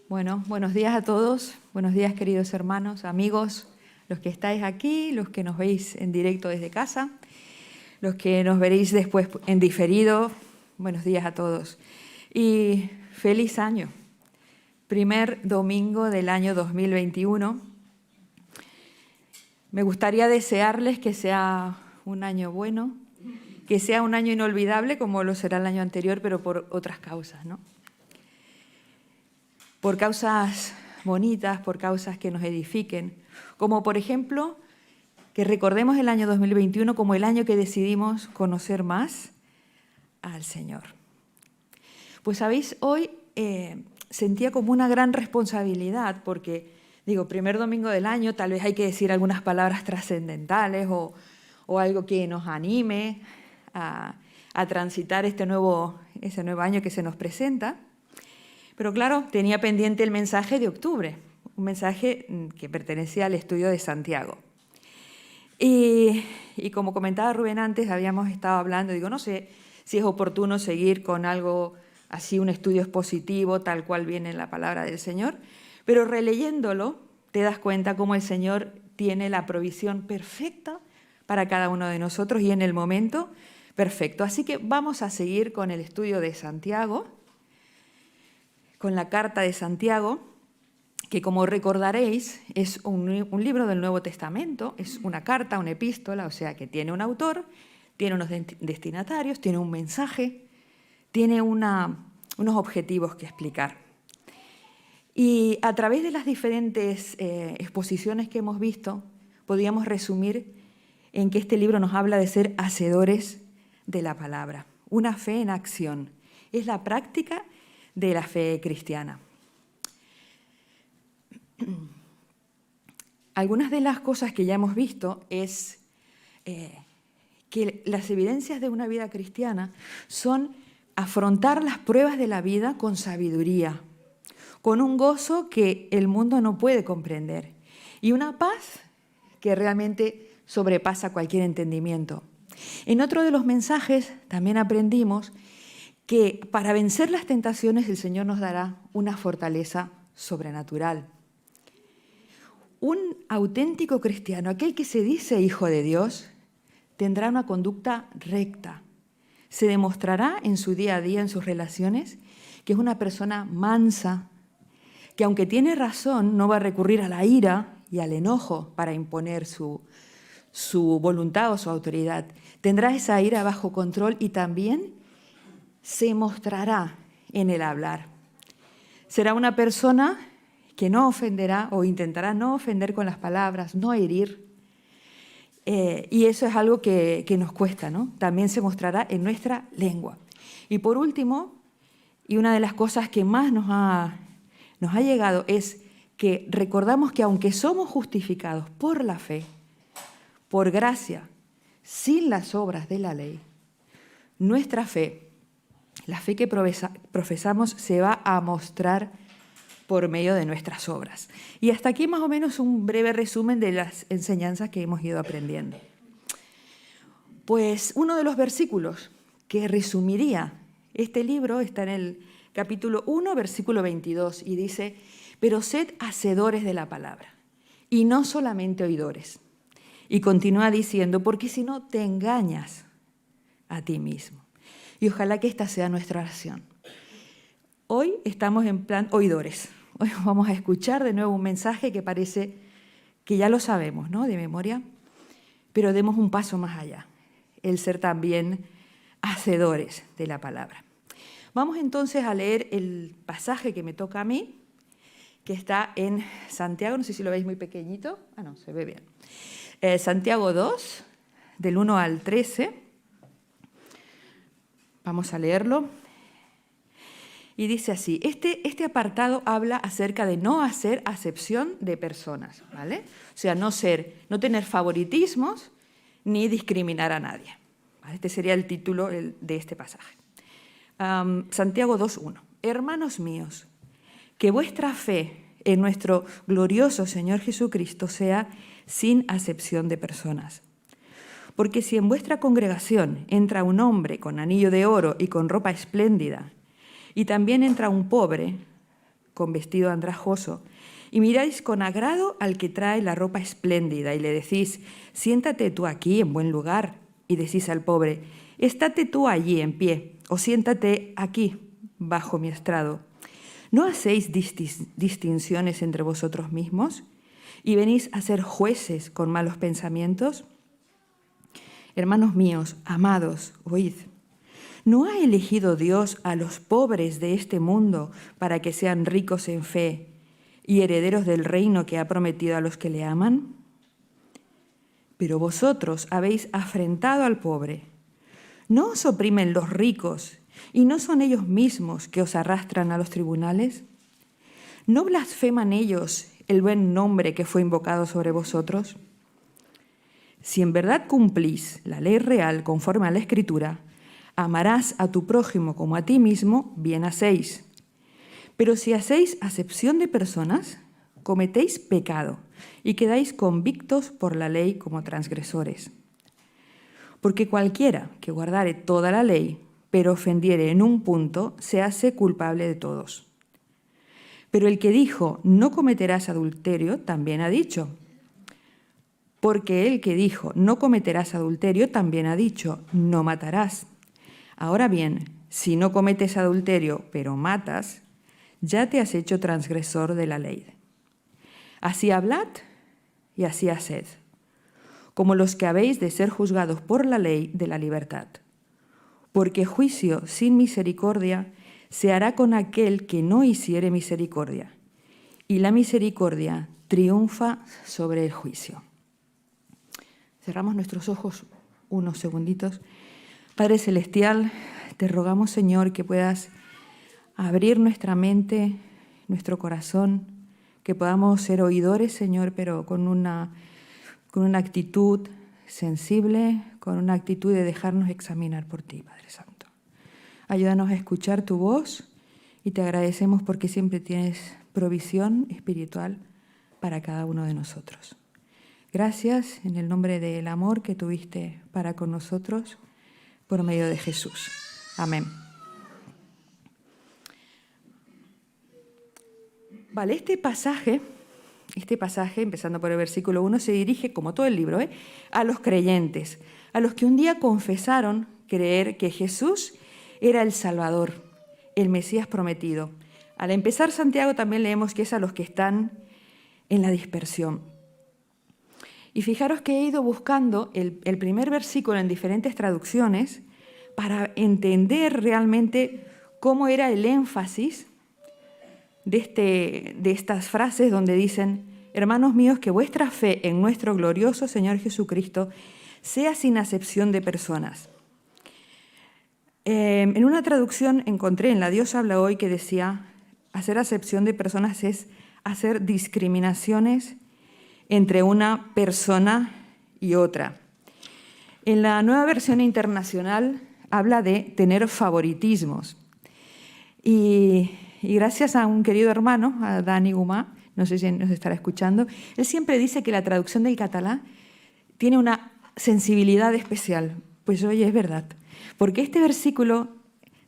Bueno, buenos días a todos, buenos días queridos hermanos, amigos, los que estáis aquí, los que nos veis en directo desde casa, los que nos veréis después en diferido, buenos días a todos. Y feliz año, primer domingo del año 2021. Me gustaría desearles que sea un año bueno, que sea un año inolvidable como lo será el año anterior, pero por otras causas, ¿no? Por causas bonitas, por causas que nos edifiquen, como por ejemplo que recordemos el año 2021 como el año que decidimos conocer más al Señor. Pues sabéis, hoy sentía como una gran responsabilidad porque, digo, primer domingo del año, tal vez hay que decir algunas palabras trascendentales o algo que nos anime a transitar ese nuevo año que se nos presenta. Pero claro, tenía pendiente el mensaje de octubre, un mensaje que pertenecía al estudio de Santiago. Y como comentaba Rubén antes, habíamos estado hablando, digo, no sé si es oportuno seguir con algo así, un estudio expositivo, tal cual viene en la palabra del Señor, pero releyéndolo te das cuenta cómo el Señor tiene la provisión perfecta para cada uno de nosotros y en el momento perfecto. Así que vamos a seguir con el estudio de Santiago, con la carta de Santiago, que como recordaréis es un libro del Nuevo Testamento, es una carta, una epístola, o sea que tiene un autor, tiene unos destinatarios, tiene un mensaje, tiene unos objetivos que explicar. Y a través de las diferentes exposiciones que hemos visto, podríamos resumir en que este libro nos habla de ser hacedores de la palabra, una fe en acción. Es la práctica de la fe cristiana. Algunas de las cosas que ya hemos visto es que las evidencias de una vida cristiana son afrontar las pruebas de la vida con sabiduría, con un gozo que el mundo no puede comprender y una paz que realmente sobrepasa cualquier entendimiento. En otro de los mensajes también aprendimos que para vencer las tentaciones el Señor nos dará una fortaleza sobrenatural. Un auténtico cristiano, aquel que se dice hijo de Dios, tendrá una conducta recta. Se demostrará en su día a día, en sus relaciones, que es una persona mansa, que aunque tiene razón, no va a recurrir a la ira y al enojo para imponer su voluntad o su autoridad. Tendrá esa ira bajo control y también se mostrará en el hablar. Será una persona que no ofenderá o intentará no ofender con las palabras, no herir. Y eso es algo que nos cuesta, ¿no? También se mostrará en nuestra lengua. Y por último, y una de las cosas que más nos ha llegado es que recordamos que aunque somos justificados por la fe, por gracia, sin las obras de la ley, nuestra fe, la fe que profesamos se va a mostrar por medio de nuestras obras. Y hasta aquí más o menos un breve resumen de las enseñanzas que hemos ido aprendiendo. Pues uno de los versículos que resumiría este libro está en el capítulo 1, versículo 22, y dice: «Pero sed hacedores de la palabra, y no solamente oidores». Y continúa diciendo: «Porque si no te engañas a ti mismo». Y ojalá que esta sea nuestra oración. Hoy estamos en plan oidores. Hoy vamos a escuchar de nuevo un mensaje que parece que ya lo sabemos, ¿no?, de memoria, pero demos un paso más allá, el ser también hacedores de la palabra. Vamos entonces a leer el pasaje que me toca a mí, que está en Santiago, no sé si lo veis muy pequeñito, no, se ve bien. Santiago 2, del 1 al 13. Vamos a leerlo. Y dice así: este apartado habla acerca de no hacer acepción de personas, ¿vale? O sea, no tener favoritismos ni discriminar a nadie, ¿vale? Este sería el título de este pasaje. Santiago 2:1. Hermanos míos, que vuestra fe en nuestro glorioso Señor Jesucristo sea sin acepción de personas. Porque si en vuestra congregación entra un hombre con anillo de oro y con ropa espléndida, y también entra un pobre, con vestido andrajoso, y miráis con agrado al que trae la ropa espléndida, y le decís, siéntate tú aquí en buen lugar, y decís al pobre, estate tú allí en pie, o siéntate aquí, bajo mi estrado. ¿No hacéis distinciones entre vosotros mismos? ¿Y venís a ser jueces con malos pensamientos? Hermanos míos, amados, oíd. ¿No ha elegido Dios a los pobres de este mundo para que sean ricos en fe y herederos del reino que ha prometido a los que le aman? Pero vosotros habéis afrentado al pobre. ¿No os oprimen los ricos y no son ellos mismos que os arrastran a los tribunales? ¿No blasfeman ellos el buen nombre que fue invocado sobre vosotros? Si en verdad cumplís la ley real conforme a la Escritura, amarás a tu prójimo como a ti mismo, bien hacéis. Pero si hacéis acepción de personas, cometéis pecado y quedáis convictos por la ley como transgresores. Porque cualquiera que guardare toda la ley, pero ofendiere en un punto, se hace culpable de todos. Pero el que dijo, no cometerás adulterio, también ha dicho. Porque el que dijo, no cometerás adulterio, también ha dicho, no matarás. Ahora bien, si no cometes adulterio, pero matas, ya te has hecho transgresor de la ley. Así hablad y así haced, como los que habéis de ser juzgados por la ley de la libertad. Porque juicio sin misericordia se hará con aquel que no hiciere misericordia, y la misericordia triunfa sobre el juicio. Cerramos nuestros ojos unos segunditos. Padre Celestial, te rogamos, Señor, que puedas abrir nuestra mente, nuestro corazón, que podamos ser oidores, Señor, pero con una actitud sensible, con una actitud de dejarnos examinar por ti, Padre Santo. Ayúdanos a escuchar tu voz y te agradecemos porque siempre tienes provisión espiritual para cada uno de nosotros. Gracias en el nombre del amor que tuviste para con nosotros por medio de Jesús. Amén. Vale, este pasaje, empezando por el versículo 1, se dirige, como todo el libro, a los creyentes, a los que un día confesaron creer que Jesús era el Salvador, el Mesías prometido. Al empezar Santiago también leemos que es a los que están en la dispersión. Y fijaros que he ido buscando el primer versículo en diferentes traducciones para entender realmente cómo era el énfasis de estas frases donde dicen, hermanos míos, que vuestra fe en nuestro glorioso Señor Jesucristo sea sin acepción de personas. En una traducción encontré en La Dios habla hoy que decía, hacer acepción de personas es hacer discriminaciones entre una persona y otra. En la Nueva Versión Internacional habla de tener favoritismos. Y gracias a un querido hermano, a Dani Gumá, no sé si nos estará escuchando, él siempre dice que la traducción del catalán tiene una sensibilidad especial. Pues oye, es verdad. Porque este versículo,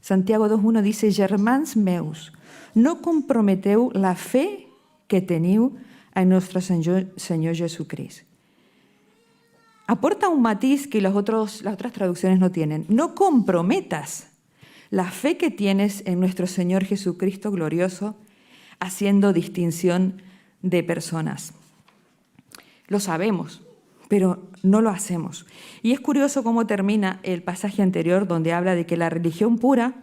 Santiago 2.1, dice «Germans meus, no comprometeu la fe que teniu en nuestro Señor Jesucristo». Aporta un matiz que las otras traducciones no tienen. No comprometas la fe que tienes en nuestro Señor Jesucristo glorioso, haciendo distinción de personas. Lo sabemos, pero no lo hacemos. Y es curioso cómo termina el pasaje anterior donde habla de que la religión pura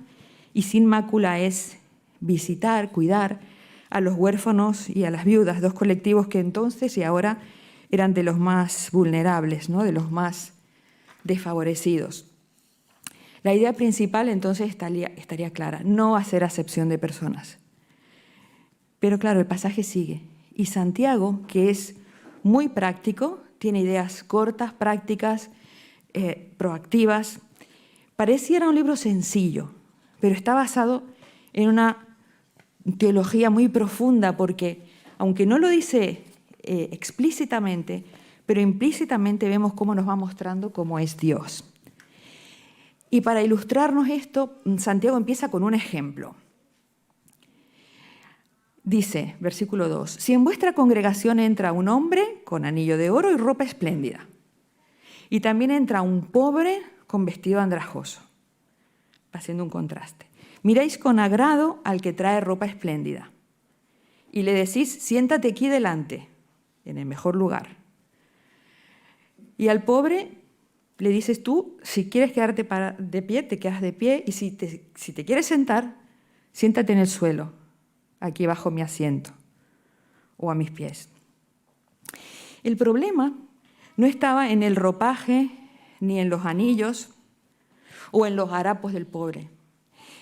y sin mácula es visitar, cuidar a los huérfanos y a las viudas, dos colectivos que entonces y ahora eran de los más vulnerables, ¿no? De los más desfavorecidos. La idea principal entonces estaría clara, no hacer acepción de personas. Pero claro, el pasaje sigue. Y Santiago, que es muy práctico, tiene ideas cortas, prácticas, proactivas. Pareciera un libro sencillo, pero está basado en una teología muy profunda porque, aunque no lo dice explícitamente, pero implícitamente vemos cómo nos va mostrando cómo es Dios. Y para ilustrarnos esto, Santiago empieza con un ejemplo. Dice, versículo 2, si en vuestra congregación entra un hombre con anillo de oro y ropa espléndida, y también entra un pobre con vestido andrajoso, haciendo un contraste. Miráis con agrado al que trae ropa espléndida y le decís, siéntate aquí delante, en el mejor lugar. Y al pobre le dices tú, si quieres quedarte de pie, te quedas de pie, y si te quieres sentar, siéntate en el suelo, aquí bajo mi asiento o a mis pies. El problema no estaba en el ropaje, ni en los anillos o en los harapos del pobre.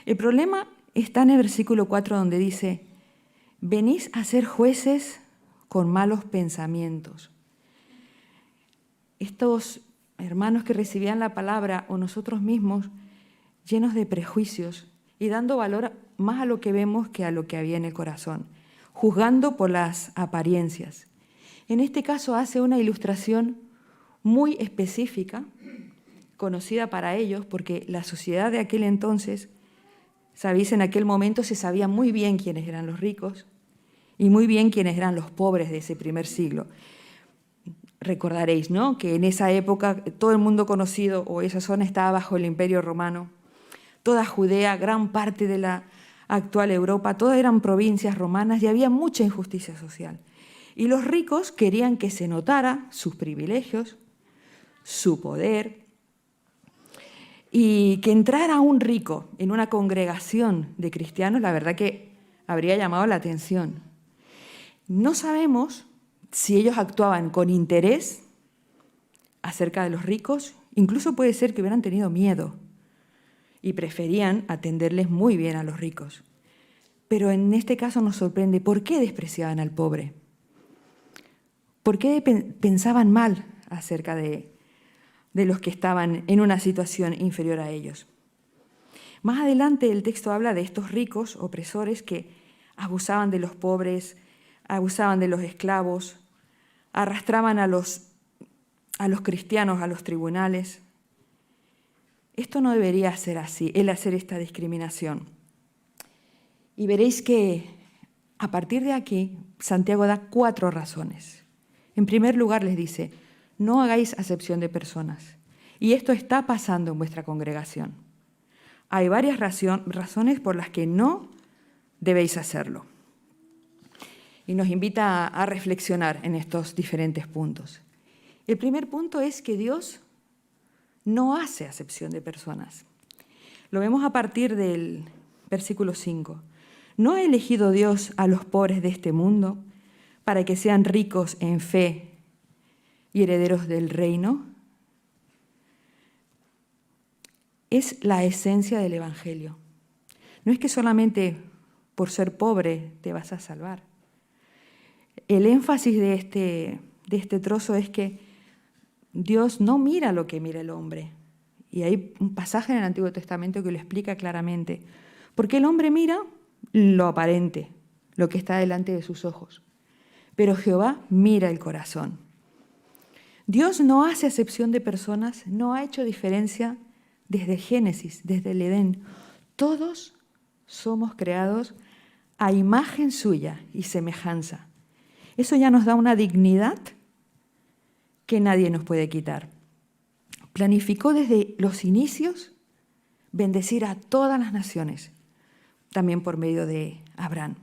El problema está en el versículo 4, donde dice, venís a ser jueces con malos pensamientos. Estos hermanos que recibían la palabra, o nosotros mismos, llenos de prejuicios y dando valor más a lo que vemos que a lo que había en el corazón, juzgando por las apariencias. En este caso hace una ilustración muy específica, conocida para ellos, porque la sociedad de aquel entonces, sabéis, en aquel momento se sabía muy bien quiénes eran los ricos y muy bien quiénes eran los pobres de ese primer siglo. Recordaréis, ¿no?, que en esa época todo el mundo conocido o esa zona estaba bajo el Imperio Romano. Toda Judea, gran parte de la actual Europa, todas eran provincias romanas y había mucha injusticia social. Y los ricos querían que se notara sus privilegios, su poder, y que entrara un rico en una congregación de cristianos, la verdad que habría llamado la atención. No sabemos si ellos actuaban con interés acerca de los ricos, incluso puede ser que hubieran tenido miedo y preferían atenderles muy bien a los ricos. Pero en este caso nos sorprende, ¿por qué despreciaban al pobre? ¿Por qué pensaban mal acerca de los que estaban en una situación inferior a ellos? Más adelante el texto habla de estos ricos opresores que abusaban de los pobres, abusaban de los esclavos, arrastraban a los cristianos a los tribunales. Esto no debería ser así, el hacer esta discriminación. Y veréis que a partir de aquí Santiago da 4 razones. En primer lugar les dice, no hagáis acepción de personas. Y esto está pasando en vuestra congregación. Hay varias razones por las que no debéis hacerlo. Y nos invita a reflexionar en estos diferentes puntos. El primer punto es que Dios no hace acepción de personas. Lo vemos a partir del versículo 5. ¿No ha elegido Dios a los pobres de este mundo para que sean ricos en fe y herederos del reino? Es la esencia del Evangelio. No es que solamente por ser pobre te vas a salvar. El énfasis de este trozo es que Dios no mira lo que mira el hombre. Y hay un pasaje en el Antiguo Testamento que lo explica claramente. Porque el hombre mira lo aparente, lo que está delante de sus ojos. Pero Jehová mira el corazón. Dios no hace acepción de personas, no ha hecho diferencia desde Génesis, desde el Edén. Todos somos creados a imagen suya y semejanza. Eso ya nos da una dignidad que nadie nos puede quitar. Planificó desde los inicios bendecir a todas las naciones, también por medio de Abraham.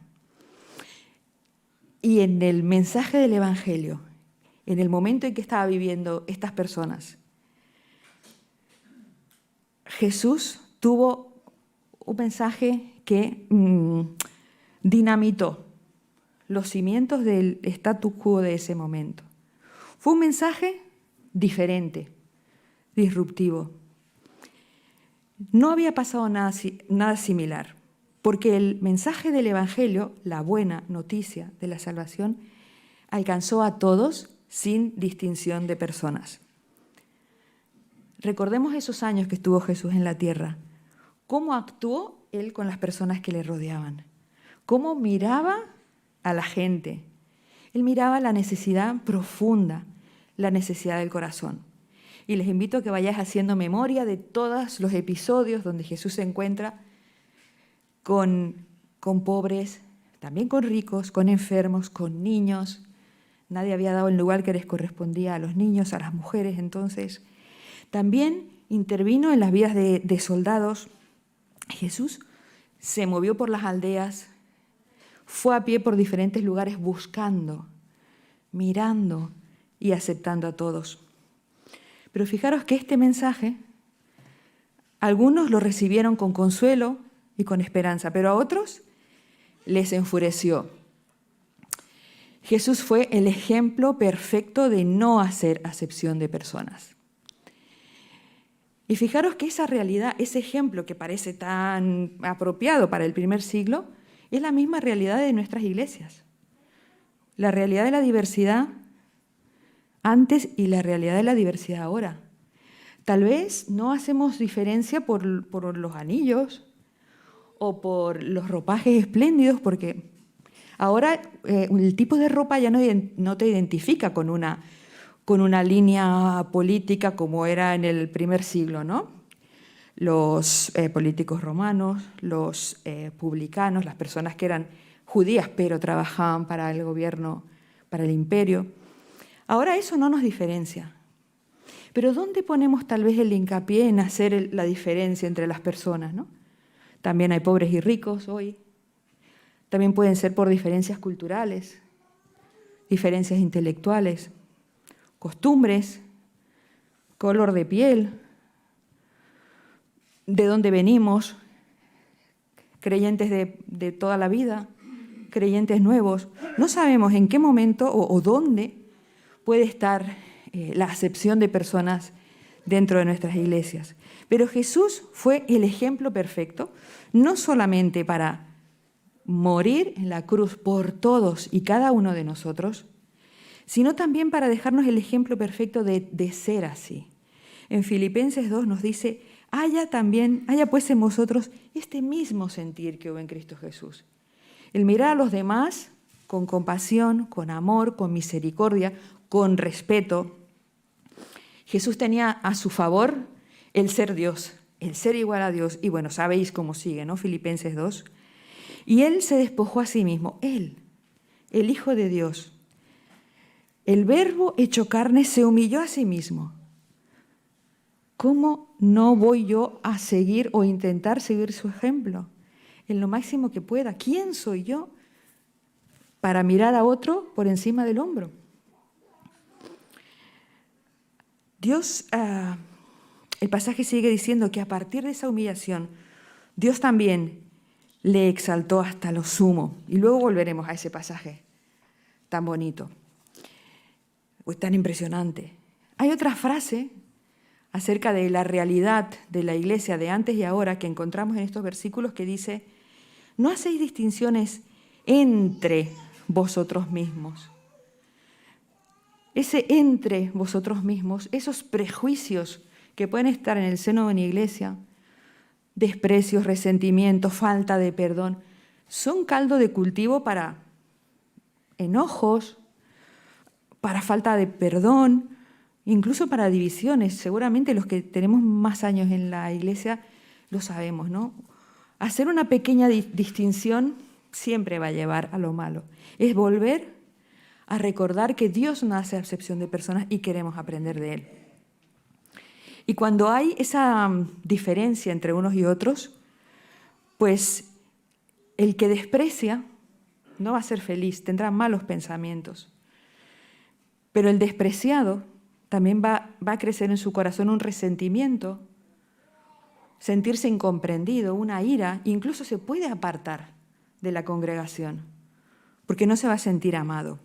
Y en el mensaje del Evangelio, en el momento en que estaba viviendo estas personas, Jesús tuvo un mensaje que dinamitó los cimientos del statu quo de ese momento. Fue un mensaje diferente, disruptivo. No había pasado nada similar, porque el mensaje del Evangelio, la buena noticia de la salvación, alcanzó a todos sin distinción de personas. Recordemos esos años que estuvo Jesús en la tierra, cómo actuó Él con las personas que le rodeaban, cómo miraba a la gente. Él miraba la necesidad profunda, la necesidad del corazón. Y les invito a que vayáis haciendo memoria de todos los episodios donde Jesús se encuentra con pobres, también con ricos, con enfermos, con niños. Nadie había dado el lugar que les correspondía a los niños, a las mujeres. Entonces, también intervino en las vidas de soldados. Jesús se movió por las aldeas, fue a pie por diferentes lugares buscando, mirando y aceptando a todos. Pero fijaros que este mensaje, algunos lo recibieron con consuelo y con esperanza, pero a otros les enfureció. Jesús fue el ejemplo perfecto de no hacer acepción de personas. Y fijaros que esa realidad, ese ejemplo que parece tan apropiado para el primer siglo, es la misma realidad de nuestras iglesias. La realidad de la diversidad antes y la realidad de la diversidad ahora. Tal vez no hacemos diferencia por los anillos o por los ropajes espléndidos, porque ahora el tipo de ropa ya no te identifica con una línea política como era en el primer siglo, ¿no? Los políticos romanos, los publicanos, las personas que eran judías pero trabajaban para el gobierno, para el imperio. Ahora eso no nos diferencia. Pero ¿dónde ponemos tal vez el hincapié en hacer la diferencia entre las personas, ¿no? También hay pobres y ricos hoy. También pueden ser por diferencias culturales, diferencias intelectuales, costumbres, color de piel, de dónde venimos, creyentes de toda la vida, creyentes nuevos. No sabemos en qué momento o dónde puede estar la acepción de personas dentro de nuestras iglesias. Pero Jesús fue el ejemplo perfecto, no solamente para morir en la cruz por todos y cada uno de nosotros, sino también para dejarnos el ejemplo perfecto de ser así. En Filipenses 2 nos dice, haya pues en vosotros este mismo sentir que hubo en Cristo Jesús. El mirar a los demás con compasión, con amor, con misericordia, con respeto. Jesús tenía a su favor el ser Dios, el ser igual a Dios. Y bueno, sabéis cómo sigue, ¿no? Filipenses 2. Y Él se despojó a sí mismo, Él, el Hijo de Dios. El Verbo hecho carne se humilló a sí mismo. ¿Cómo no voy yo a seguir o intentar seguir su ejemplo? En lo máximo que pueda. ¿Quién soy yo para mirar a otro por encima del hombro? Dios, el pasaje sigue diciendo que a partir de esa humillación, Dios también le exaltó hasta lo sumo. Y luego volveremos a ese pasaje tan bonito, pues tan impresionante. Hay otra frase acerca de la realidad de la iglesia de antes y ahora que encontramos en estos versículos que dice, no hacéis distinciones entre vosotros mismos. Ese entre vosotros mismos, esos prejuicios que pueden estar en el seno de una iglesia, desprecios, resentimientos, falta de perdón, son caldo de cultivo para enojos, para falta de perdón, incluso para divisiones. Seguramente los que tenemos más años en la iglesia lo sabemos, ¿no? Hacer una pequeña distinción siempre va a llevar a lo malo. Es volver a recordar que Dios no hace acepción de personas y queremos aprender de Él. Y cuando hay esa diferencia entre unos y otros, pues el que desprecia no va a ser feliz, tendrá malos pensamientos. Pero el despreciado también va a crecer en su corazón un resentimiento, sentirse incomprendido, una ira, incluso se puede apartar de la congregación, porque no se va a sentir amado.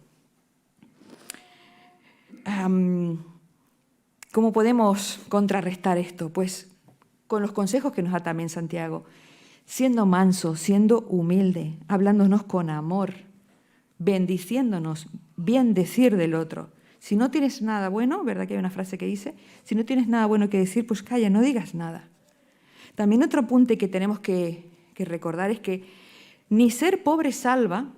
¿Cómo podemos contrarrestar esto? Pues con los consejos que nos da también Santiago, siendo manso, siendo humilde, hablándonos con amor, bendiciéndonos, bien decir del otro. Si no tienes nada bueno, ¿verdad que hay una frase que dice? Si no tienes nada bueno que decir, pues calla, no digas nada. También otro apunte que tenemos que recordar es que ni ser pobre salva,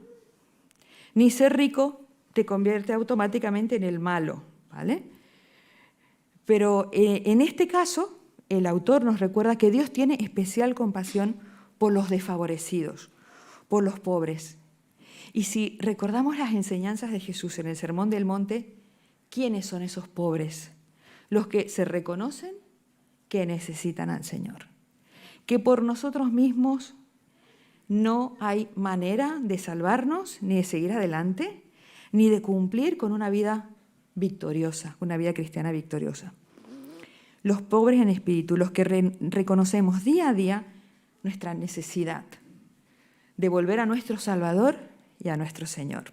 ni ser rico te convierte automáticamente en el malo, ¿vale? Pero en este caso, el autor nos recuerda que Dios tiene especial compasión por los desfavorecidos, por los pobres. Y si recordamos las enseñanzas de Jesús en el Sermón del Monte, ¿quiénes son esos pobres? Los que se reconocen que necesitan al Señor. Que por nosotros mismos no hay manera de salvarnos, ni de seguir adelante, ni de cumplir con una vida victoriosa, una vida cristiana victoriosa. Los pobres en espíritu, los que reconocemos día a día nuestra necesidad de volver a nuestro Salvador y a nuestro Señor.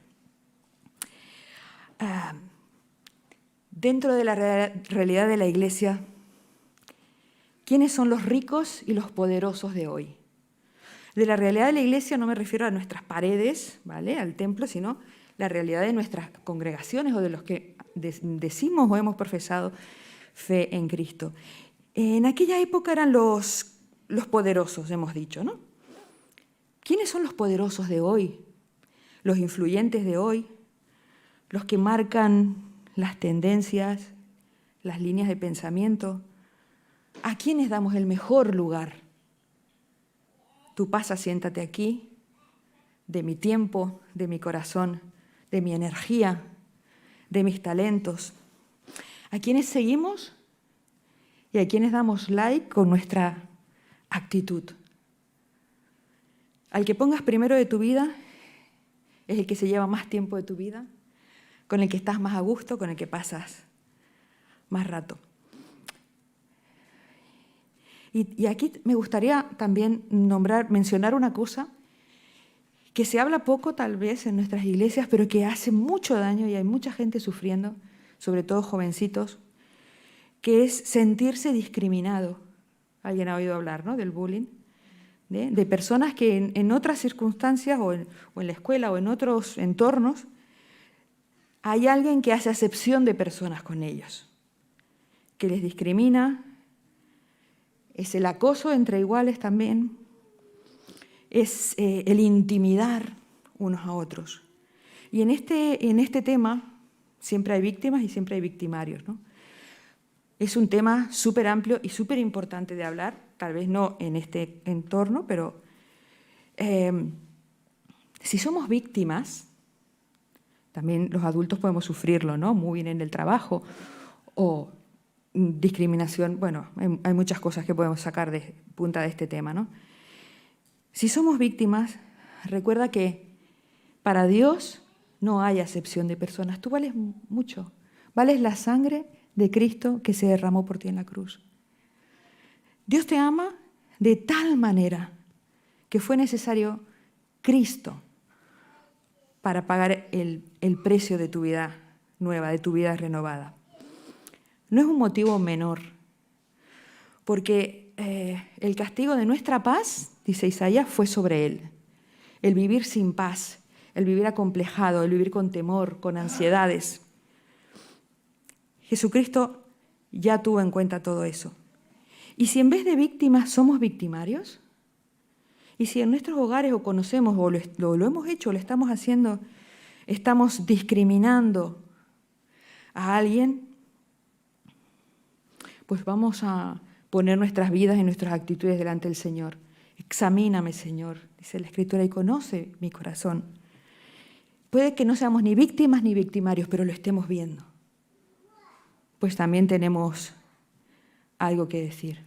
Dentro de la realidad de la Iglesia, ¿quiénes son los ricos y los poderosos de hoy? De la realidad de la Iglesia no me refiero a nuestras paredes, ¿vale?, al templo, sino la realidad de nuestras congregaciones o de los que decimos o hemos profesado fe en Cristo. En aquella época eran los poderosos, hemos dicho, ¿no? ¿Quiénes son los poderosos de hoy? Los influyentes de hoy, los que marcan las tendencias, las líneas de pensamiento. ¿A quiénes damos el mejor lugar? Tú pasa, siéntate aquí, de mi tiempo, de mi corazón, de mi energía, de mis talentos. ¿A quiénes seguimos y a quiénes damos like con nuestra actitud? Al que pongas primero de tu vida es el que se lleva más tiempo de tu vida, con el que estás más a gusto, con el que pasas más rato. Y aquí me gustaría también mencionar una cosa que se habla poco tal vez en nuestras iglesias, pero que hace mucho daño y hay mucha gente sufriendo, sobre todo jovencitos, que es sentirse discriminado. Alguien ha oído hablar, ¿no?, del bullying, de personas que en otras circunstancias o en la escuela o en otros entornos hay alguien que hace acepción de personas con ellos, que les discrimina. Es el acoso entre iguales también, es el intimidar unos a otros. Y en este tema siempre hay víctimas y siempre hay victimarios, ¿no? Es un tema súper amplio y súper importante de hablar, tal vez no en este entorno, pero si somos víctimas, también los adultos podemos sufrirlo, ¿no? Muy bien en el trabajo o discriminación. Bueno, hay muchas cosas que podemos sacar de punta de este tema, ¿no? Si somos víctimas, recuerda que para Dios no hay acepción de personas. Tú vales mucho. Vales la sangre de Cristo que se derramó por ti en la cruz. Dios te ama de tal manera que fue necesario Cristo para pagar el precio de tu vida nueva, de tu vida renovada. No es un motivo menor, porque el castigo de nuestra paz, dice Isaías, fue sobre él. El vivir sin paz, el vivir acomplejado, el vivir con temor, con ansiedades. Jesucristo ya tuvo en cuenta todo eso. Y si en vez de víctimas somos victimarios, y si en nuestros hogares o conocemos o lo hemos hecho o lo estamos haciendo, estamos discriminando a alguien, pues vamos a poner nuestras vidas y nuestras actitudes delante del Señor. Examíname, Señor, dice la Escritura, y conoce mi corazón. Puede que no seamos ni víctimas ni victimarios, pero lo estemos viendo. Pues también tenemos algo que decir.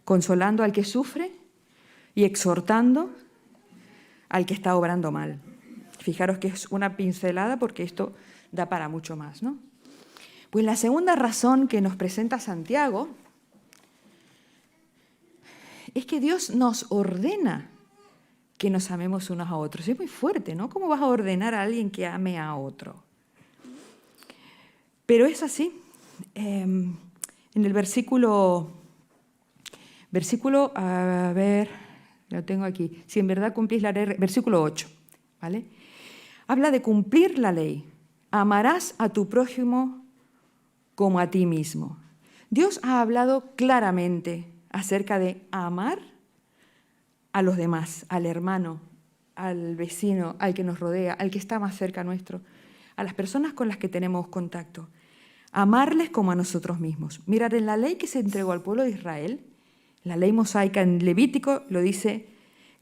Consolando al que sufre y exhortando al que está obrando mal. Fijaros que es una pincelada porque esto da para mucho más, ¿no? Pues la segunda razón que nos presenta Santiago es que Dios nos ordena que nos amemos unos a otros. Es muy fuerte, ¿no? ¿Cómo vas a ordenar a alguien que ame a otro? Pero es así. En el versículo, a ver, lo tengo aquí. Si en verdad cumplís la ley, versículo 8, ¿vale? Habla de cumplir la ley. Amarás a tu prójimo como a ti mismo. Dios ha hablado claramente acerca de amar a los demás, al hermano, al vecino, al que nos rodea, al que está más cerca nuestro, a las personas con las que tenemos contacto. Amarles como a nosotros mismos. Mirad, en la ley que se entregó al pueblo de Israel, la ley mosaica en Levítico lo dice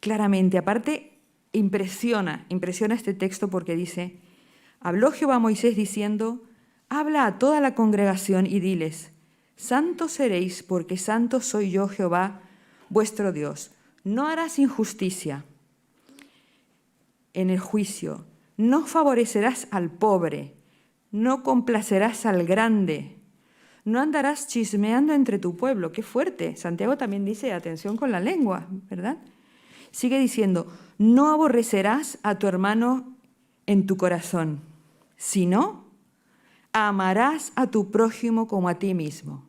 claramente. Aparte, impresiona este texto porque dice: habló Jehová a Moisés diciendo, habla a toda la congregación y diles, santos seréis porque santo soy yo Jehová vuestro Dios. No harás injusticia en el juicio, no favorecerás al pobre, no complacerás al grande, no andarás chismeando entre tu pueblo. ¡Qué fuerte! Santiago también dice, atención con la lengua, ¿verdad? Sigue diciendo, no aborrecerás a tu hermano en tu corazón, sino amarás a tu prójimo como a ti mismo.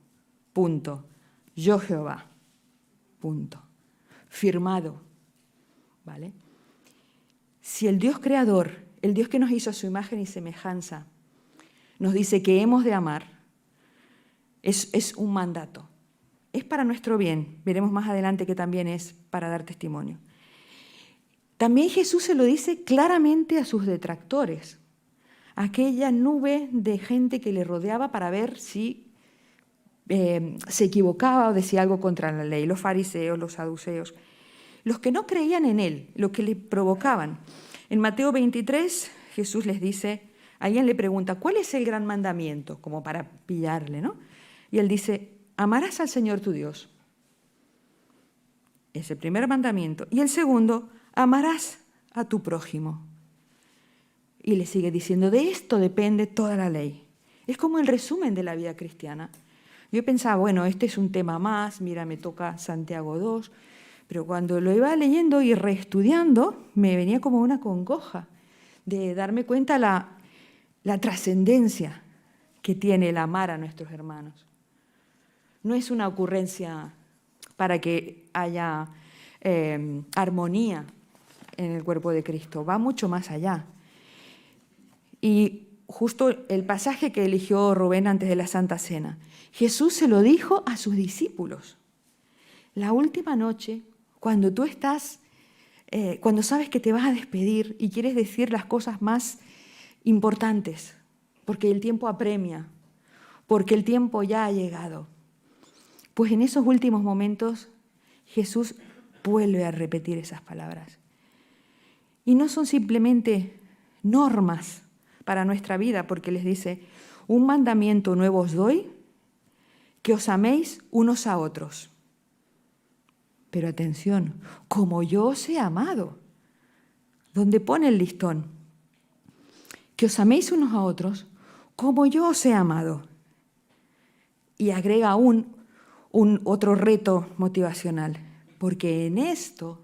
Punto. Yo Jehová. Punto. Firmado. ¿Vale? Si el Dios creador, el Dios que nos hizo a su imagen y semejanza, nos dice que hemos de amar, es un mandato. Es para nuestro bien. Veremos más adelante que también es para dar testimonio. También Jesús se lo dice claramente a sus detractores, aquella nube de gente que le rodeaba para ver si se equivocaba o decía algo contra la ley, los fariseos, los saduceos, los que no creían en él, los que le provocaban. En Mateo 23, Jesús les dice, alguien le pregunta, ¿cuál es el gran mandamiento? Como para pillarle, ¿no? Y él dice, amarás al Señor tu Dios. Es el primer mandamiento. Y el segundo, amarás a tu prójimo. Y le sigue diciendo, de esto depende toda la ley. Es como el resumen de la vida cristiana. Yo pensaba, bueno, este es un tema más, mira, me toca Santiago 2, pero cuando lo iba leyendo y reestudiando, me venía como una congoja de darme cuenta la trascendencia que tiene el amar a nuestros hermanos. No es una ocurrencia para que haya armonía en el cuerpo de Cristo, va mucho más allá. Y justo el pasaje que eligió Rubén antes de la Santa Cena, Jesús se lo dijo a sus discípulos. La última noche, cuando tú estás, cuando sabes que te vas a despedir y quieres decir las cosas más importantes, porque el tiempo apremia, porque el tiempo ya ha llegado, pues en esos últimos momentos Jesús vuelve a repetir esas palabras. Y no son simplemente normas para nuestra vida, porque les dice, un mandamiento nuevo os doy, que os améis unos a otros. Pero atención, como yo os he amado, donde pone el listón, que os améis unos a otros, como yo os he amado. Y agrega un otro reto motivacional, porque en esto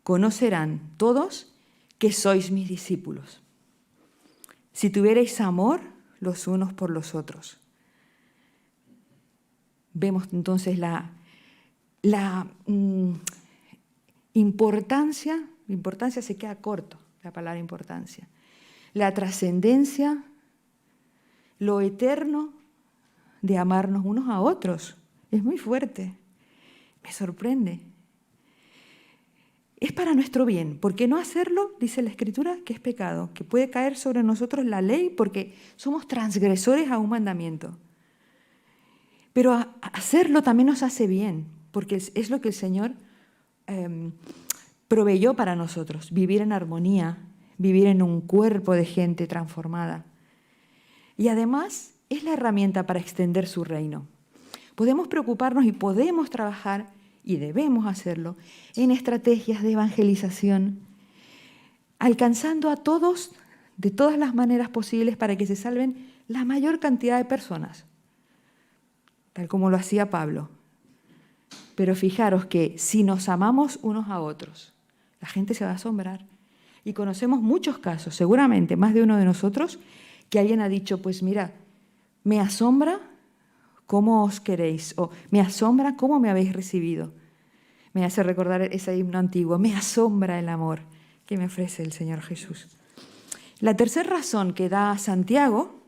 conocerán todos que sois mis discípulos, si tuvierais amor los unos por los otros. Vemos entonces la importancia se queda corto, la palabra importancia, la trascendencia, lo eterno de amarnos unos a otros. Es muy fuerte, me sorprende. Es para nuestro bien, porque no hacerlo, dice la Escritura, que es pecado, que puede caer sobre nosotros la ley porque somos transgresores a un mandamiento. Pero hacerlo también nos hace bien, porque es lo que el Señor proveyó para nosotros, vivir en armonía, vivir en un cuerpo de gente transformada. Y además es la herramienta para extender su reino. Podemos preocuparnos y podemos trabajar, y debemos hacerlo, en estrategias de evangelización, alcanzando a todos de todas las maneras posibles para que se salven la mayor cantidad de personas, tal como lo hacía Pablo. Pero fijaros que si nos amamos unos a otros, la gente se va a asombrar. Y conocemos muchos casos, seguramente más de uno de nosotros, que alguien ha dicho, pues mira, me asombra cómo os queréis, o me asombra cómo me habéis recibido. Me hace recordar ese himno antiguo, me asombra el amor que me ofrece el Señor Jesús. La tercera razón que da Santiago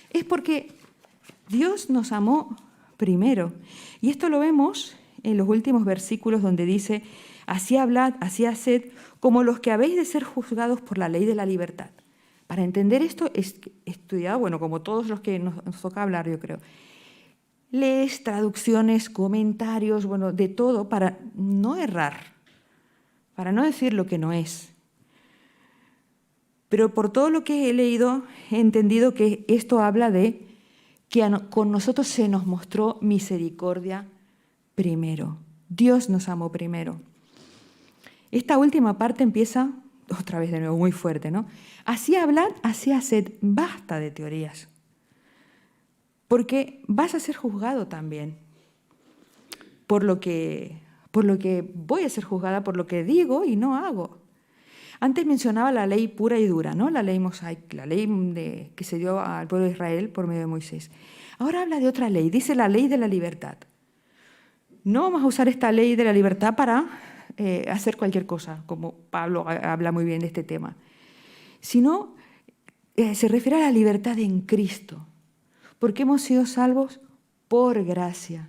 es porque Dios nos amó primero. Y esto lo vemos en los últimos versículos donde dice, así hablad, así haced, como los que habéis de ser juzgados por la ley de la libertad. Para entender esto, he estudiado, bueno, como todos los que nos toca hablar, yo creo. Lees, traducciones, comentarios, bueno, de todo para no errar. para no decir lo que no es. Pero por todo lo que he leído, he entendido que esto habla de que con nosotros se nos mostró misericordia primero. Dios nos amó primero. Esta última parte empieza, otra vez de nuevo, muy fuerte, ¿no? Así hablad, así haced, basta de teorías. Porque vas a ser juzgado también por lo que voy a ser juzgada por lo que digo y no hago. Antes mencionaba la ley pura y dura, ¿no? La ley mosaica, la ley que se dio al pueblo de Israel por medio de Moisés. Ahora habla de otra ley, dice la ley de la libertad. No vamos a usar esta ley de la libertad para hacer cualquier cosa, como Pablo habla muy bien de este tema, sino se refiere a la libertad en Cristo, porque hemos sido salvos por gracia,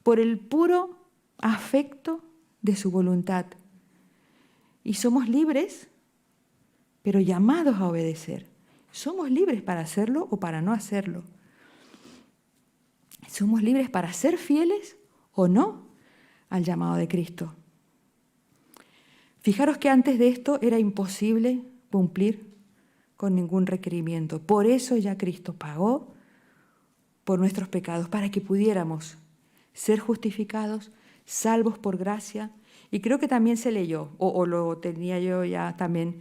por el puro afecto de su voluntad. Y somos libres, pero llamados a obedecer. Somos libres para hacerlo o para no hacerlo. Somos libres para ser fieles o no al llamado de Cristo. Fijaros que antes de esto era imposible cumplir con ningún requerimiento. Por eso ya Cristo pagó por nuestros pecados, para que pudiéramos ser justificados, salvos por gracia. Y creo que también se leyó, o lo tenía yo ya también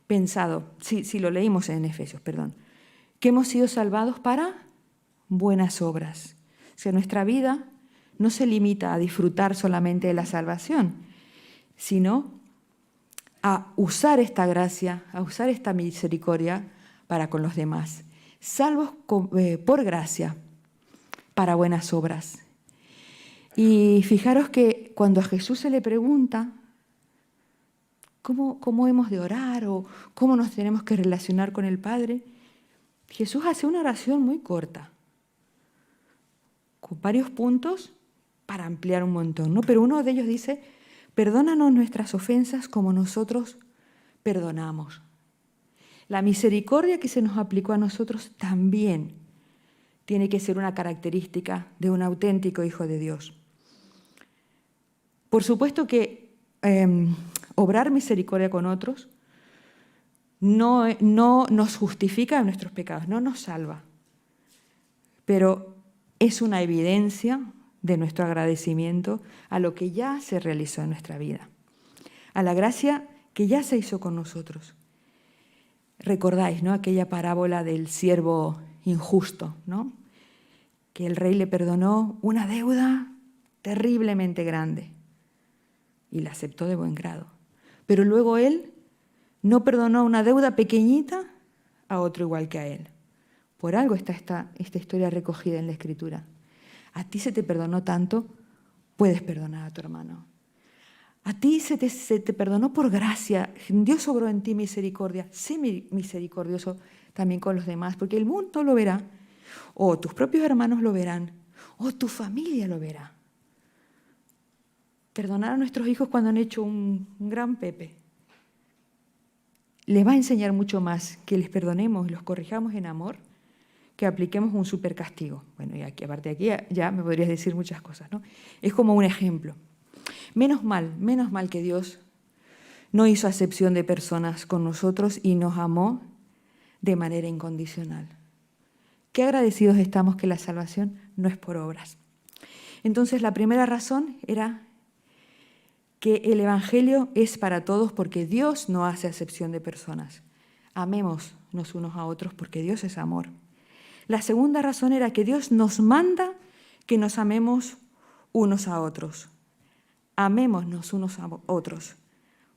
pensado, si lo leímos en Efesios, perdón, que hemos sido salvados para buenas obras. O sea, nuestra vida no se limita a disfrutar solamente de la salvación, sino a usar esta gracia, a usar esta misericordia para con los demás. Salvos por gracia, para buenas obras. Y fijaros que cuando a Jesús se le pregunta cómo hemos de orar o cómo nos tenemos que relacionar con el Padre, Jesús hace una oración muy corta, con varios puntos para ampliar un montón, ¿no? Pero uno de ellos dice, perdónanos nuestras ofensas como nosotros perdonamos. La misericordia que se nos aplicó a nosotros también tiene que ser una característica de un auténtico hijo de Dios. Por supuesto que obrar misericordia con otros no nos justifica nuestros pecados, no nos salva, pero es una evidencia de nuestro agradecimiento a lo que ya se realizó en nuestra vida, a la gracia que ya se hizo con nosotros. Recordáis, ¿no?, aquella parábola del siervo injusto, ¿no?, que el rey le perdonó una deuda terriblemente grande y la aceptó de buen grado. Pero luego él no perdonó una deuda pequeñita a otro igual que a él. Por algo está esta historia recogida en la Escritura. A ti se te perdonó tanto, puedes perdonar a tu hermano. A ti se te perdonó por gracia. Dios obró en ti misericordia. Sé misericordioso también con los demás, porque el mundo lo verá, o tus propios hermanos lo verán, o tu familia lo verá. Perdonar a nuestros hijos cuando han hecho un gran pepe les va a enseñar mucho más que les perdonemos y los corrijamos en amor que apliquemos un super castigo. Bueno, y aquí, aparte de aquí ya me podrías decir muchas cosas, ¿no? Es como un ejemplo. Menos mal que Dios no hizo acepción de personas con nosotros y nos amó de manera incondicional. Qué agradecidos estamos que la salvación no es por obras. Entonces, la primera razón era que el Evangelio es para todos porque Dios no hace acepción de personas. Amémonos unos a otros porque Dios es amor. La segunda razón era que Dios nos manda que nos amemos unos a otros. Amémonos unos a otros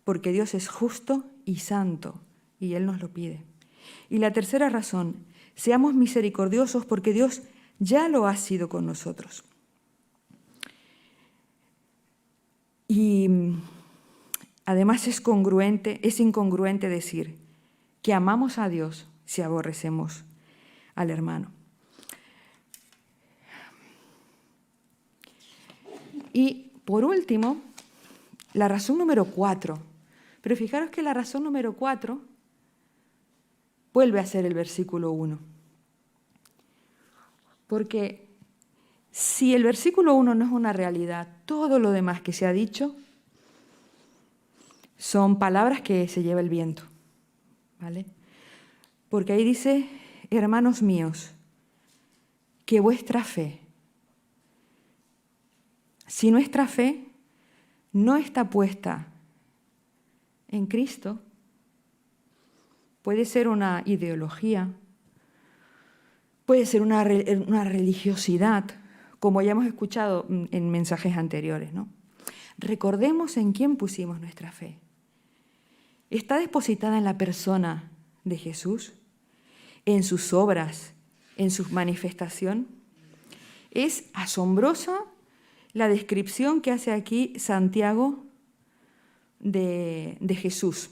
porque Dios es justo y santo y Él nos lo pide. Y la tercera razón, seamos misericordiosos porque Dios ya lo ha sido con nosotros. Y además es incongruente decir que amamos a Dios si aborrecemos al hermano. Y por último, la razón número 4. Pero fijaros que la razón número 4 vuelve a ser el versículo 1. Porque si el versículo 1 no es una realidad, todo lo demás que se ha dicho son palabras que se lleva el viento, ¿vale? Porque ahí dice, hermanos míos, que vuestra fe, si nuestra fe no está puesta en Cristo, puede ser una ideología, puede ser una religiosidad, como ya hemos escuchado en mensajes anteriores, ¿no? Recordemos en quién pusimos nuestra fe. ¿Está depositada en la persona de Jesús? ¿En sus obras? ¿En su manifestación? Es asombrosa la descripción que hace aquí Santiago de Jesús.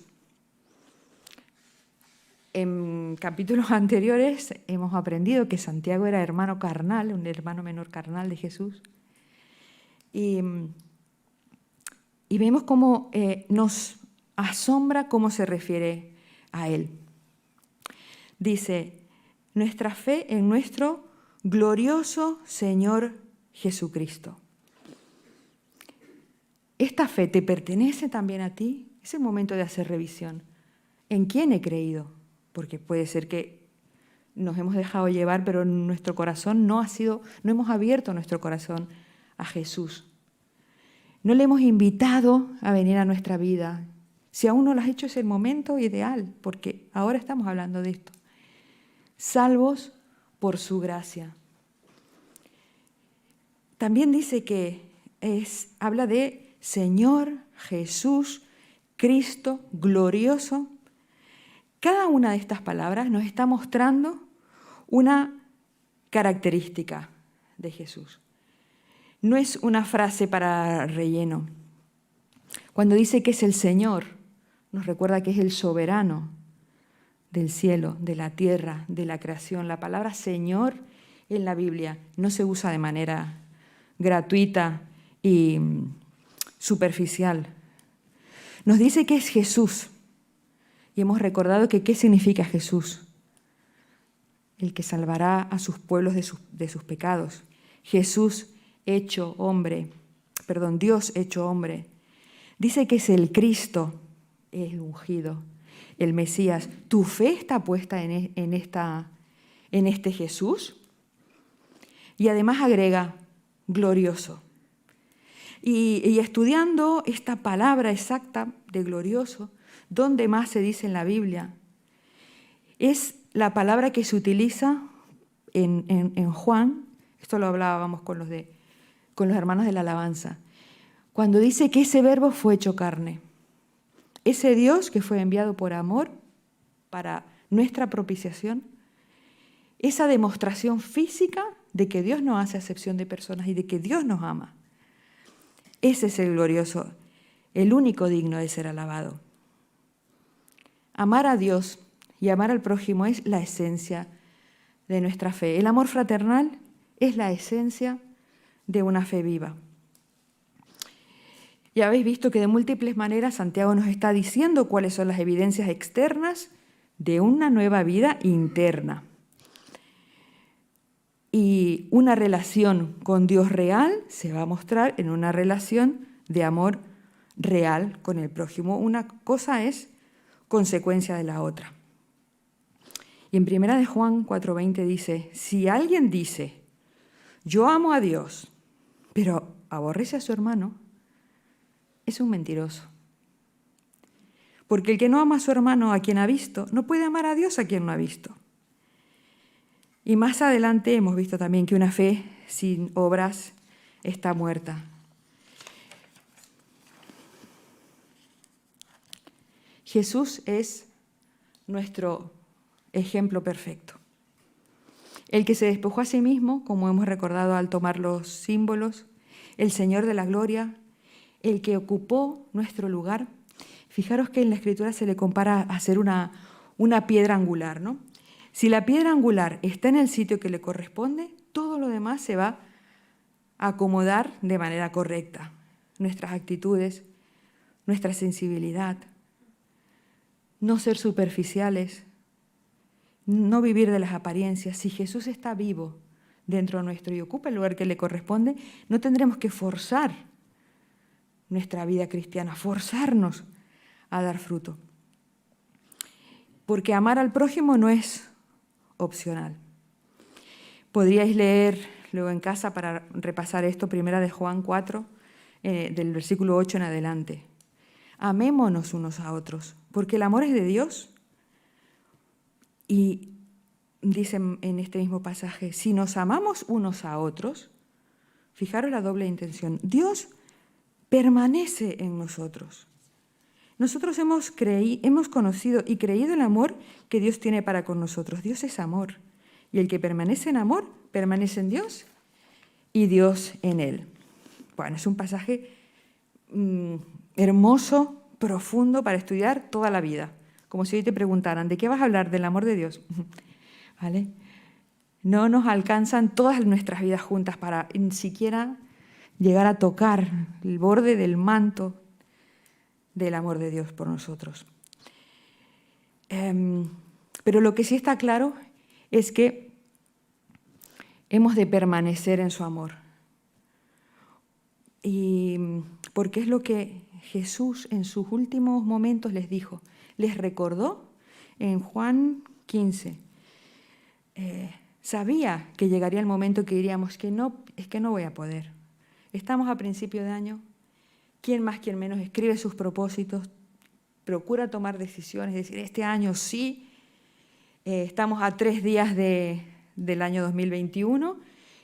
En capítulos anteriores hemos aprendido que Santiago era hermano carnal, un hermano menor carnal de Jesús. Y vemos cómo nos asombra cómo se refiere a él. Dice, nuestra fe en nuestro glorioso Señor Jesucristo. ¿Esta fe te pertenece también a ti? Es el momento de hacer revisión. ¿En quién he creído? Porque puede ser que nos hemos dejado llevar, pero nuestro corazón no hemos abierto nuestro corazón a Jesús. No le hemos invitado a venir a nuestra vida. Si aún no lo has hecho, es el momento ideal, porque ahora estamos hablando de esto. Salvos por su gracia. También dice que habla de Señor Jesús, Cristo, glorioso. Cada una de estas palabras nos está mostrando una característica de Jesús. No es una frase para relleno. Cuando dice que es el Señor, nos recuerda que es el soberano del cielo, de la tierra, de la creación. La palabra Señor en la Biblia no se usa de manera gratuita y superficial. Nos dice que es Jesús. Y hemos recordado que ¿qué significa Jesús? El que salvará a sus pueblos de sus pecados. Jesús hecho hombre, Dios hecho hombre. Dice que es el Cristo, el ungido, el Mesías. ¿Tu fe está puesta en este Jesús? Y además agrega, glorioso. Y estudiando esta palabra exacta de glorioso, ¿dónde más se dice en la Biblia? Es la palabra que se utiliza en Juan, esto lo hablábamos con los hermanos de la alabanza, cuando dice que ese verbo fue hecho carne. Ese Dios que fue enviado por amor para nuestra propiciación, esa demostración física de que Dios no hace acepción de personas y de que Dios nos ama. Ese es el glorioso, el único digno de ser alabado. Amar a Dios y amar al prójimo es la esencia de nuestra fe. El amor fraternal es la esencia de una fe viva. Ya habéis visto que de múltiples maneras Santiago nos está diciendo cuáles son las evidencias externas de una nueva vida interna. Y una relación con Dios real se va a mostrar en una relación de amor real con el prójimo. Una cosa es consecuencia de la otra. Y en 1 de Juan 4:20 dice, si alguien dice, yo amo a Dios, pero aborrece a su hermano, es un mentiroso. Porque el que no ama a su hermano a quien ha visto, no puede amar a Dios a quien no ha visto. Y más adelante hemos visto también que una fe sin obras está muerta. Jesús es nuestro ejemplo perfecto. El que se despojó a sí mismo, como hemos recordado al tomar los símbolos, el Señor de la gloria, el que ocupó nuestro lugar. Fijaros que en la Escritura se le compara a ser una piedra angular, ¿no? Si la piedra angular está en el sitio que le corresponde, todo lo demás se va a acomodar de manera correcta. Nuestras actitudes, nuestra sensibilidad, no ser superficiales, no vivir de las apariencias. Si Jesús está vivo dentro nuestro y ocupa el lugar que le corresponde, no tendremos que forzar nuestra vida cristiana, forzarnos a dar fruto. Porque amar al prójimo no es opcional. Podríais leer luego en casa para repasar esto, primera de Juan 4, del versículo 8 en adelante. Amémonos unos a otros, porque el amor es de Dios. Y dice en este mismo pasaje, si nos amamos unos a otros, fijaros la doble intención, Dios permanece en nosotros. Nosotros hemos conocido y creído el amor que Dios tiene para con nosotros. Dios es amor. Y el que permanece en amor, permanece en Dios y Dios en él. Bueno, es un pasaje hermoso, profundo para estudiar toda la vida. Como si hoy te preguntaran, ¿de qué vas a hablar? ¿Del amor de Dios? ¿Vale? No nos alcanzan todas nuestras vidas juntas para ni siquiera llegar a tocar el borde del manto del amor de Dios por nosotros. Pero lo que sí está claro es que hemos de permanecer en su amor. Y porque es lo que Jesús en sus últimos momentos les dijo. Les recordó en Juan 15. Sabía que llegaría el momento que diríamos es que no voy a poder. Estamos a principio de año. Quién más, quién menos escribe sus propósitos, procura tomar decisiones, es decir, este año sí. Estamos a 3 días del año 2021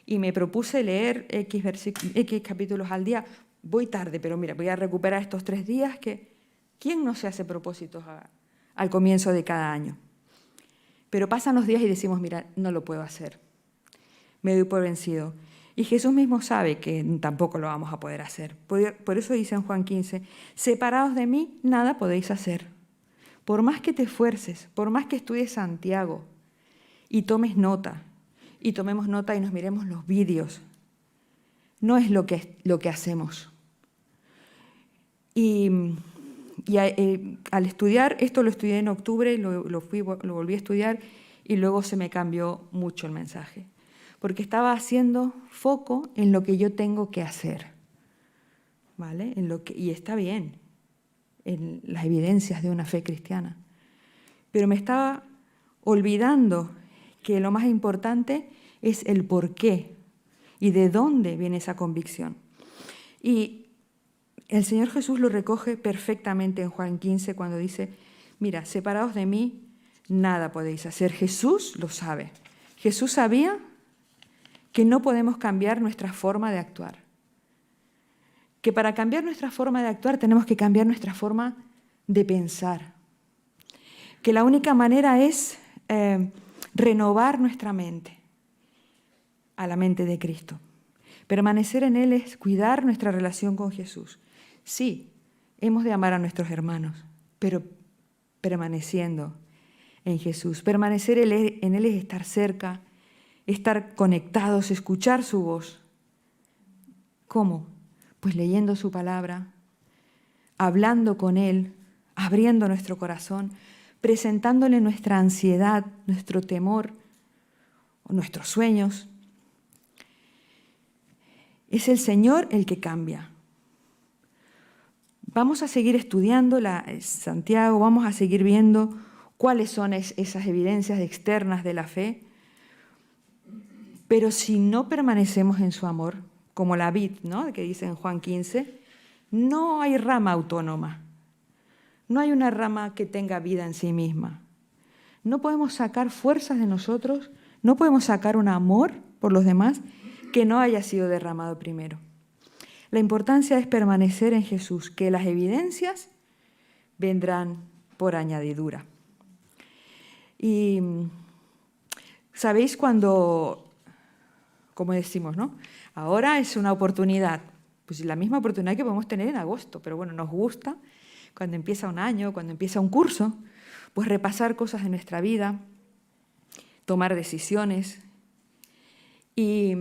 y me propuse leer X capítulos al día. Voy tarde, pero mira, voy a recuperar estos 3 días que ¿quién no se hace propósitos al comienzo de cada año? Pero pasan los días y decimos, mira, no lo puedo hacer. Me doy por vencido. Y Jesús mismo sabe que tampoco lo vamos a poder hacer. Por eso dice en Juan 15, separados de mí, nada podéis hacer. Por más que te esfuerces, por más que estudies Santiago y tomes nota, y tomemos nota y nos miremos los vídeos, no es lo que hacemos. Y al estudiar, esto lo estudié en octubre, lo volví a estudiar y luego se me cambió mucho el mensaje. Porque estaba haciendo foco en lo que yo tengo que hacer, ¿vale? Y está bien, en las evidencias de una fe cristiana. Pero me estaba olvidando que lo más importante es el por qué y de dónde viene esa convicción. Y el Señor Jesús lo recoge perfectamente en Juan 15 cuando dice, mira, separados de mí, nada podéis hacer. Jesús lo sabe. Jesús sabía que no podemos cambiar nuestra forma de actuar. Que para cambiar nuestra forma de actuar tenemos que cambiar nuestra forma de pensar. Que la única manera es renovar nuestra mente a la mente de Cristo. Permanecer en Él es cuidar nuestra relación con Jesús. Sí, hemos de amar a nuestros hermanos, pero permaneciendo en Jesús. Permanecer en Él es estar cerca, estar conectados, escuchar su voz. ¿Cómo? Pues leyendo su palabra, hablando con Él, abriendo nuestro corazón, presentándole nuestra ansiedad, nuestro temor, nuestros sueños. Es el Señor el que cambia. Vamos a seguir estudiando Santiago, vamos a seguir viendo cuáles son esas evidencias externas de la fe. Pero si no permanecemos en su amor, como la vid, ¿no?, que dice en Juan 15, no hay rama autónoma. No hay una rama que tenga vida en sí misma. No podemos sacar fuerzas de nosotros, no podemos sacar un amor por los demás que no haya sido derramado primero. La importancia es permanecer en Jesús, que las evidencias vendrán por añadidura. Y sabéis cuando, como decimos, ¿no? Ahora es una oportunidad, pues la misma oportunidad que podemos tener en agosto, pero bueno, nos gusta cuando empieza un año, cuando empieza un curso, pues repasar cosas de nuestra vida, tomar decisiones. Y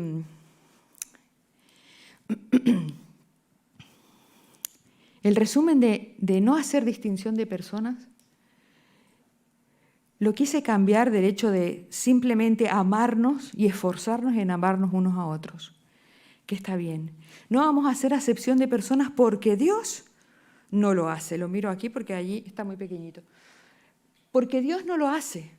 el resumen de no hacer distinción de personas, lo quise cambiar del hecho de simplemente amarnos y esforzarnos en amarnos unos a otros, que está bien. No vamos a hacer acepción de personas porque Dios no lo hace. Lo miro aquí porque allí está muy pequeñito. Porque Dios no lo hace.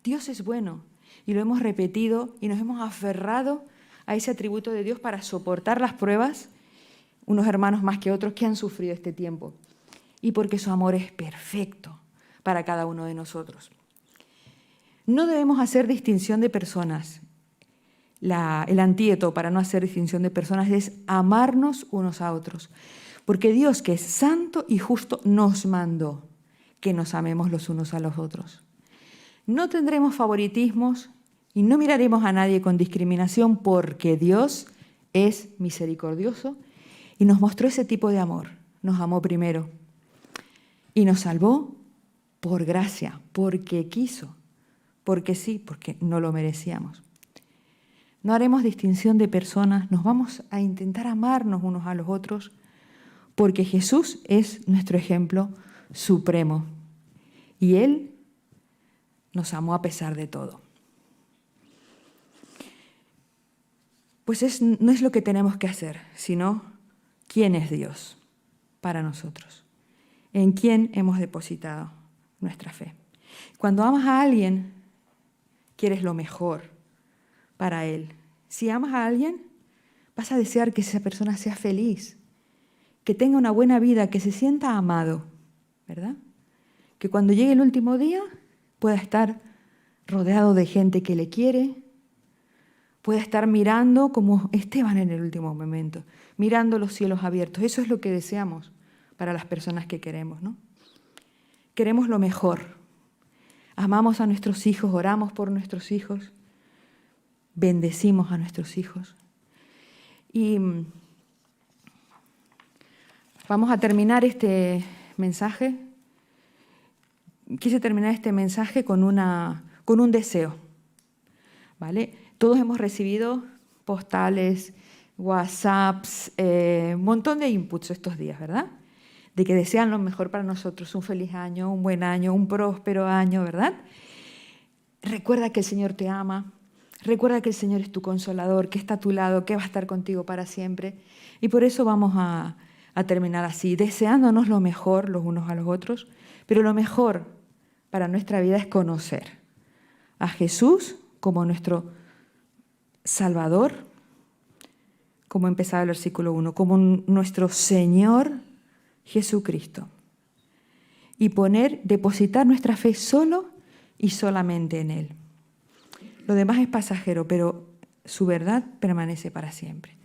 Dios es bueno. Y lo hemos repetido y nos hemos aferrado a ese atributo de Dios para soportar las pruebas, unos hermanos más que otros que han sufrido este tiempo. Y porque su amor es perfecto para cada uno de nosotros. No debemos hacer distinción de personas. El antídoto para no hacer distinción de personas es amarnos unos a otros. Porque Dios, que es santo y justo, nos mandó que nos amemos los unos a los otros. No tendremos favoritismos y no miraremos a nadie con discriminación porque Dios es misericordioso y nos mostró ese tipo de amor. Nos amó primero y nos salvó por gracia, porque quiso, porque sí, porque no lo merecíamos. No haremos distinción de personas, nos vamos a intentar amarnos unos a los otros porque Jesús es nuestro ejemplo supremo y Él nos amó a pesar de todo. Pues no es lo que tenemos que hacer, sino quién es Dios para nosotros, en quién hemos depositado nuestra fe. Cuando amas a alguien, quieres lo mejor para él. Si amas a alguien, vas a desear que esa persona sea feliz, que tenga una buena vida, que se sienta amado, ¿verdad? Que cuando llegue el último día pueda estar rodeado de gente que le quiere, pueda estar mirando como Esteban en el último momento, mirando los cielos abiertos. Eso es lo que deseamos para las personas que queremos, ¿no? Queremos lo mejor. Amamos a nuestros hijos, oramos por nuestros hijos, bendecimos a nuestros hijos. Y vamos a terminar este mensaje. Quise terminar este mensaje con un deseo, ¿vale? Todos hemos recibido postales, WhatsApps, un montón de inputs estos días, ¿verdad? De que desean lo mejor para nosotros, un feliz año, un buen año, un próspero año, ¿verdad? Recuerda que el Señor te ama, recuerda que el Señor es tu consolador, que está a tu lado, que va a estar contigo para siempre. Y por eso vamos a terminar así, deseándonos lo mejor los unos a los otros, pero lo mejor para nuestra vida es conocer a Jesús como nuestro Salvador, como empezaba el versículo 1, como nuestro Señor Jesucristo. Y depositar nuestra fe solo y solamente en Él. Lo demás es pasajero, pero su verdad permanece para siempre.